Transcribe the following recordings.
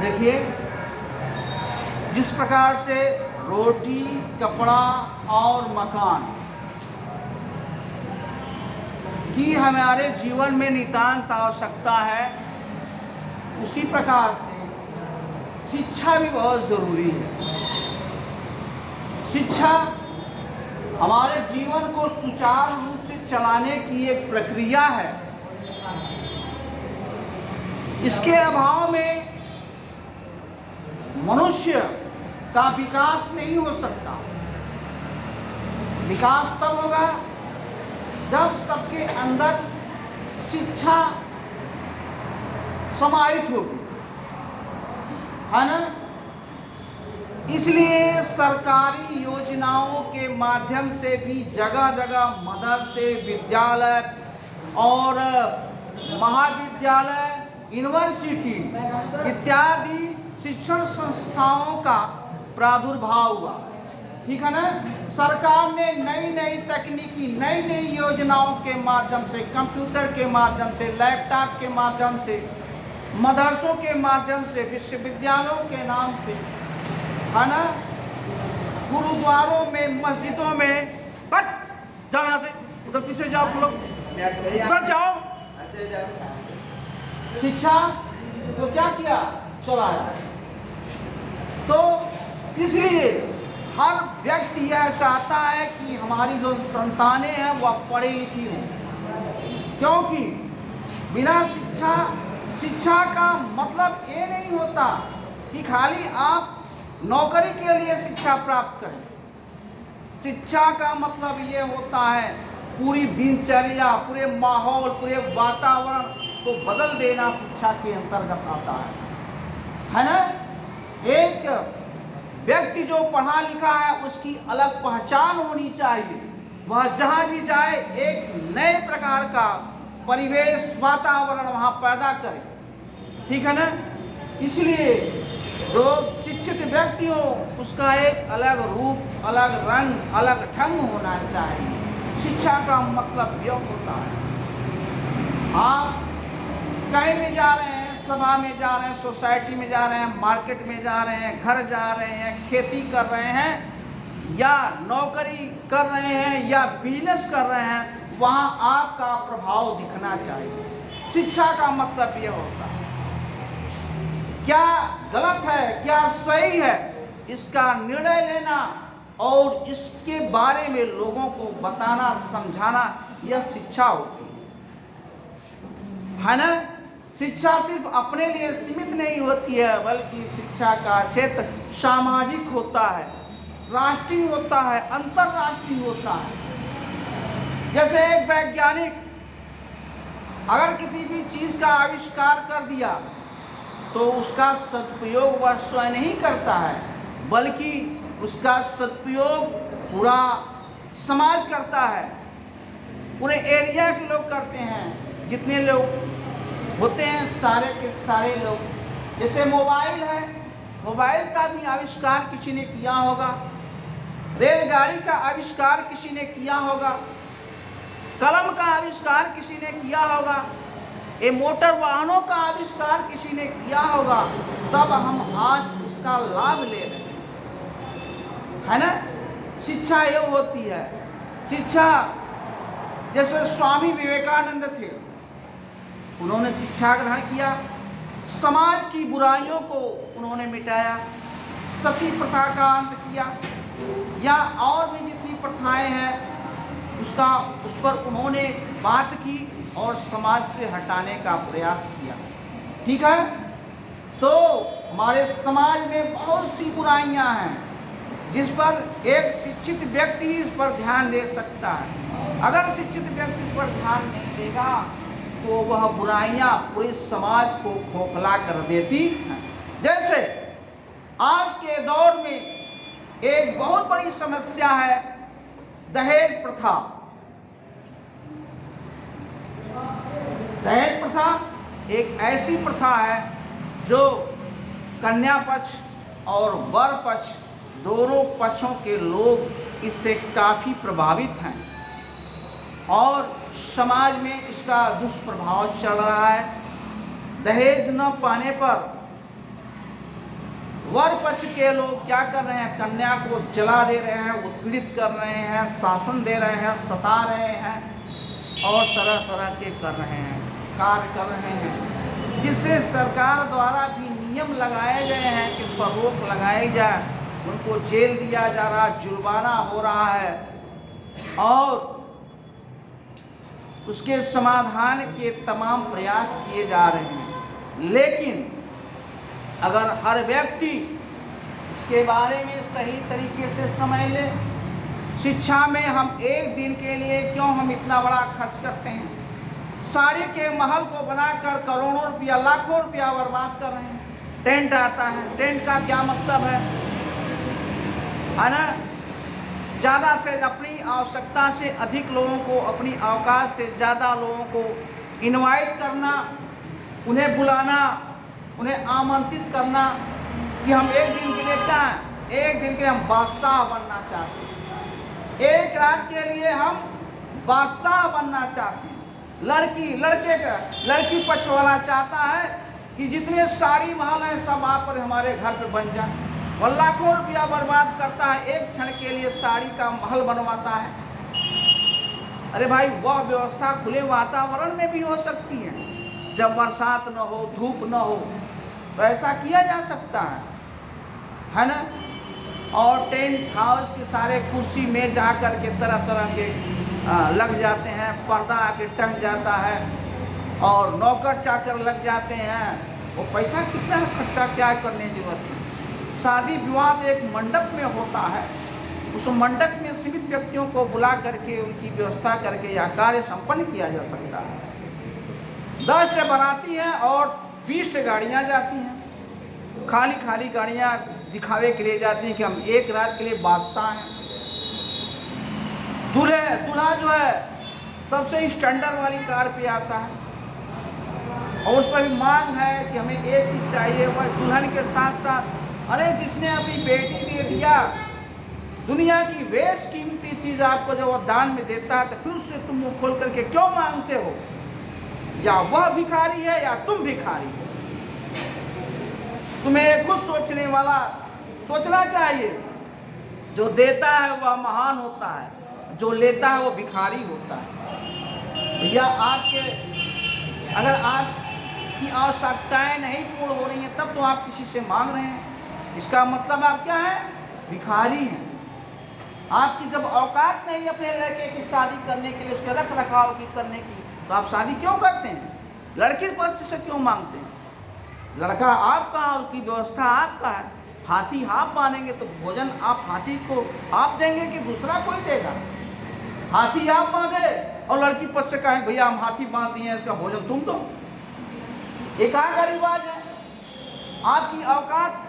देखिए, जिस प्रकार से रोटी, कपड़ा और मकान की हमारे जीवन में नितांत आवश्यकता है, उसी प्रकार से शिक्षा भी बहुत ज़रूरी है। शिक्षा हमारे जीवन को सुचारू रूप से चलाने की एक प्रक्रिया है। इसके अभाव में मनुष्य का विकास नहीं हो सकता। विकास तब होगा जब सबके अंदर शिक्षा समाहित होगी, है ना। इसलिए सरकारी योजनाओं के माध्यम से भी जगह जगह मदरसे, विद्यालय और महाविद्यालय, यूनिवर्सिटी इत्यादि शिक्षण संस्थाओं का प्रादुर्भाव हुआ। ठीक है ना। सरकार ने नई नई तकनीकी, नई नई योजनाओं के माध्यम से, कंप्यूटर के माध्यम से, लैपटॉप के माध्यम से, मदरसों के माध्यम से, विश्वविद्यालयों के नाम से, है ना, गुरुद्वारों में, मस्जिदों में, बट जाओ यहाँ से, उधर पीछे जाओ, तुम लोग उधर जाओ। शिक्षा तो क्या किया, चलाया। तो इसलिए हर व्यक्ति यह चाहता है कि हमारी जो संतानें हैं वह पढ़ी लिखी हों, क्योंकि बिना शिक्षा का मतलब ये नहीं होता कि खाली आप नौकरी के लिए शिक्षा प्राप्त करें। शिक्षा का मतलब ये होता है पूरी दिनचर्या, पूरे माहौल, पूरे वातावरण को बदल देना शिक्षा के अंतर्गत आता है ना। एक व्यक्ति जो पढ़ा लिखा है उसकी अलग पहचान होनी चाहिए। वह जहाँ भी जाए एक नए प्रकार का परिवेश, वातावरण वहाँ पैदा करे। ठीक है ना। इसलिए जो शिक्षित व्यक्ति हो उसका एक अलग रूप, अलग रंग, अलग ढंग होना चाहिए। शिक्षा का मतलब यह होता है आप कहीं भी जा रहे हैं, सभा में जा रहे हैं, सोसाइटी में जा रहे हैं, मार्केट में जा रहे हैं, घर जा रहे हैं, खेती कर रहे हैं या नौकरी कर रहे हैं या बिजनेस कर रहे हैं, वहाँ आपका प्रभाव दिखना चाहिए। शिक्षा का मतलब यह होता है क्या गलत है, क्या सही है, इसका निर्णय लेना और इसके बारे में लोगों को बताना, समझाना, यह शिक्षा होती है ना। शिक्षा सिर्फ अपने लिए सीमित नहीं होती है, बल्कि शिक्षा का क्षेत्र सामाजिक होता है, राष्ट्रीय होता है, अंतरराष्ट्रीय होता है। जैसे एक वैज्ञानिक अगर किसी भी चीज का आविष्कार कर दिया तो उसका सदुपयोग वह स्वयं नहीं करता है, बल्कि उसका सदुपयोग पूरा समाज करता है, पूरे एरिया के लोग करते हैं। जितने लोग होते हैं सारे के सारे लोग। जैसे मोबाइल है, मोबाइल का भी आविष्कार किसी ने किया होगा, रेलगाड़ी का आविष्कार किसी ने किया होगा, कलम का आविष्कार किसी ने किया होगा, ये मोटर वाहनों का आविष्कार किसी ने किया होगा, तब हम आज उसका लाभ ले रहे हैं, है ना। शिक्षा ये होती है। शिक्षा जैसे स्वामी विवेकानंद थे, उन्होंने शिक्षा ग्रहण किया, समाज की बुराइयों को उन्होंने मिटाया, सती प्रथा का अंत किया या और भी जितनी प्रथाएं हैं उस पर उन्होंने बात की और समाज से हटाने का प्रयास किया। ठीक है। तो हमारे समाज में बहुत सी बुराइयां हैं जिस पर एक शिक्षित व्यक्ति ही इस पर ध्यान दे सकता है। अगर शिक्षित व्यक्ति इस पर ध्यान नहीं देगा तो वह बुराइयां पूरे समाज को खोखला कर देती हैं। जैसे आज के दौर में एक बहुत बड़ी समस्या है दहेज प्रथा। दहेज प्रथा एक ऐसी प्रथा है जो कन्या पक्ष और वर पक्ष दोनों पक्षों के लोग इससे काफ़ी प्रभावित हैं और समाज में इसका दुष्प्रभाव चल रहा है। दहेज न पाने पर वर पक्ष के लोग क्या कर रहे हैं, कन्या को जला दे रहे हैं, उत्पीड़ित कर रहे हैं, शासन दे रहे हैं, सता रहे हैं और तरह तरह के कर रहे हैं, कार्य कर रहे हैं, जिससे सरकार द्वारा भी नियम लगाए गए हैं कि इस पर रोक लगाई जाए, उनको जेल दिया जा रहा, जुर्माना हो रहा है और उसके समाधान के तमाम प्रयास किए जा रहे हैं। लेकिन अगर हर व्यक्ति इसके बारे में सही तरीके से समझ ले, शिक्षा में हम एक दिन के लिए क्यों हम इतना बड़ा खर्च करते हैं, साड़ी के महल को बनाकर करोड़ों रुपया लाखों रुपया बर्बाद कर रहे हैं। टेंट आता है, टेंट का क्या मतलब है ना, ज़्यादा से अपनी आवश्यकता से अधिक लोगों को, अपनी औकात से ज़्यादा लोगों को इनवाइट करना, उन्हें बुलाना, उन्हें आमंत्रित करना कि हम एक दिन के लिए क्या है, एक दिन के हम बादशाह बनना चाहते हैं, एक रात के लिए हम बादशाह बनना चाहते हैं। लड़की पक्ष वाला चाहता है कि जितने साड़ी महल हैं सब आप हमारे घर पे बन जाए, और लाखों रुपया बर्बाद करता है, एक क्षण के लिए साड़ी का महल बनवाता है। अरे भाई, वह व्यवस्था खुले वातावरण में भी हो सकती है, जब बरसात न हो, धूप न हो, तो ऐसा किया जा सकता है ना। और टेंट हाउस के सारे कुर्सी में जा कर के तरह तरह के लग जाते हैं, पर्दा आके टंग जाता है और नौकर चाकर लग जाते हैं। वो पैसा कितना खर्चा क्या करने की जरूरत है। शादी विवाह एक मंडप में होता है, उस मंडप में सीमित व्यक्तियों को बुला करके उनकी व्यवस्था करके यह कार्य संपन्न किया जा सकता है। 10 बाराती हैं और 20 गाड़ियाँ जाती हैं, खाली खाली गाड़ियाँ दिखावे के लिए जाती हैं कि हम एक रात के लिए बादशाह हैं। दूल्हा जो है सबसे स्टैंडर्ड वाली कार पे आता है और उस पर भी मांग है कि हमें एक चीज़ चाहिए, वह दुल्हन के साथ साथ, अरे जिसने अपनी बेटी दे दिया, दुनिया की बेश कीमती चीज़ आपको जब वह दान में देता है तो फिर उससे तुम मुँह खोल करके क्यों मांगते हो? या वह भिखारी है या तुम भिखारी हो। तुम्हें खुद सोचने वाला सोचना चाहिए, जो देता है वह महान होता है, जो लेता है वो भिखारी होता है। या आपके अगर आपकी आवश्यकताएं नहीं पूर्ण हो रही हैं तब तो आप किसी से मांग रहे हैं, इसका मतलब आप क्या है? भिखारी हैं। आपकी जब औकात नहीं अपने लड़के की शादी करने के लिए, उसके रख रखाव की करने की, तो आप शादी क्यों करते हैं? लड़के पक्ष से क्यों मांगते हैं? लड़का आपका, उसकी व्यवस्था आपका है। हाथी आप मानेंगे तो भोजन आप हाथी को आप देंगे कि दूसरा कोई देगा? हाथी आप बांधे और लड़की पक्ष से कहें भैया हम हाथी बांध दिए, इसका भोजन तुम दो। एक का रिवाज है। आपकी औकात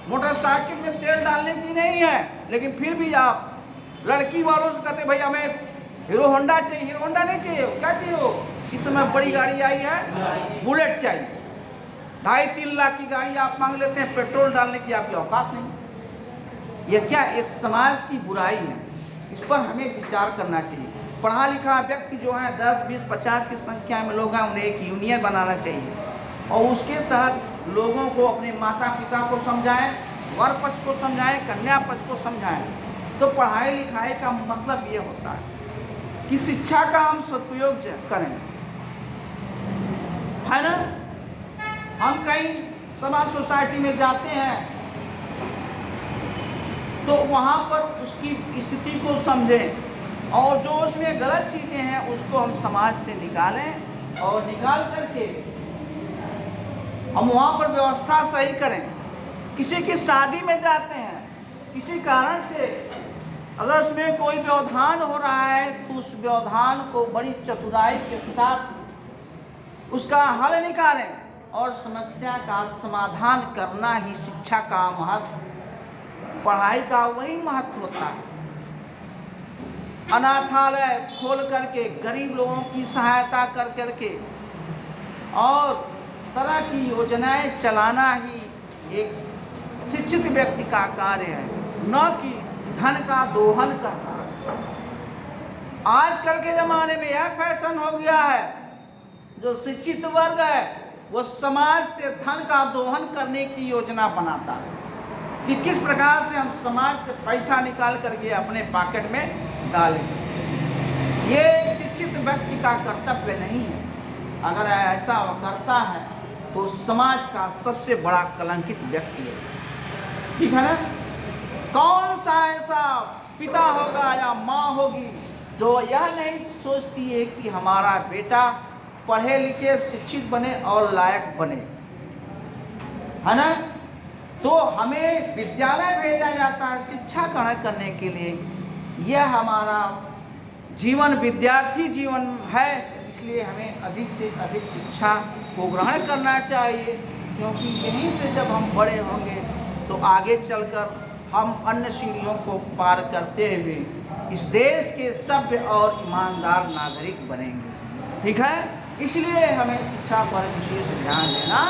मोटरसाइकिल में तेल डालने की नहीं है, लेकिन फिर भी आप लड़की वालों से कहते भैया हमें हीरो होंडा चाहिए। हीरो होंडा नहीं चाहिए, क्या चाहिए हो? इस समय बड़ी गाड़ी आई है, बुलेट चाहिए। 2.5-3 लाख की गाड़ी आप मांग लेते हैं, पेट्रोल डालने की आपकी औकात नहीं। यह क्या, इस समाज की बुराई है, इस पर हमें विचार करना चाहिए। पढ़ा लिखा व्यक्ति जो है 10, 20, 50 की संख्या में लोग हैं, उन्हें एक यूनियन बनाना चाहिए और उसके तहत लोगों को, अपने माता पिता को समझाएं, वर पक्ष को समझाएं, कन्या पक्ष को समझाएं। तो पढ़ाई लिखाई का मतलब ये होता है कि शिक्षा का हम सदुपयोग करें, है ना। हम कहीं समाज सोसाइटी में जाते हैं तो वहाँ पर उसकी स्थिति को समझें और जो उसमें गलत चीज़ें हैं उसको हम समाज से निकालें और निकाल करके हम वहाँ पर व्यवस्था सही करें। किसी की शादी में जाते हैं, किसी कारण से अगर उसमें कोई व्यवधान हो रहा है तो उस व्यवधान को बड़ी चतुराई के साथ उसका हल निकालें और समस्या का समाधान करना ही शिक्षा का महत्व, पढ़ाई का वही महत्व होता है। अनाथालय खोल करके गरीब लोगों की सहायता कर करके और तरह की योजनाएं चलाना ही एक शिक्षित व्यक्ति का कार्य है, न कि धन का दोहन करना। आजकल के ज़माने में यह फैशन हो गया है, जो शिक्षित वर्ग है वो समाज से धन का दोहन करने की योजना बनाता है। कि किस प्रकार से हम समाज से पैसा निकाल करके अपने पॉकेट में डालें। ये शिक्षित व्यक्ति का कर्तव्य नहीं है। अगर ऐसा वो करता है तो समाज का सबसे बड़ा कलंकित व्यक्ति है। ठीक है ना? कौन सा ऐसा पिता होगा या माँ होगी जो यह नहीं सोचती है कि हमारा बेटा पढ़े लिखे शिक्षित बने और लायक बने, है ना? तो हमें विद्यालय भेजा जाता है शिक्षा ग्रहण करने के लिए। यह हमारा जीवन विद्यार्थी जीवन है, इसलिए हमें अधिक से अधिक शिक्षा को ग्रहण करना चाहिए, क्योंकि यहीं से जब हम बड़े होंगे तो आगे चलकर हम अन्य सीढ़ियों को पार करते हुए इस देश के सभ्य और ईमानदार नागरिक बनेंगे। ठीक है? इसलिए हमें शिक्षा पर विशेष ध्यान देना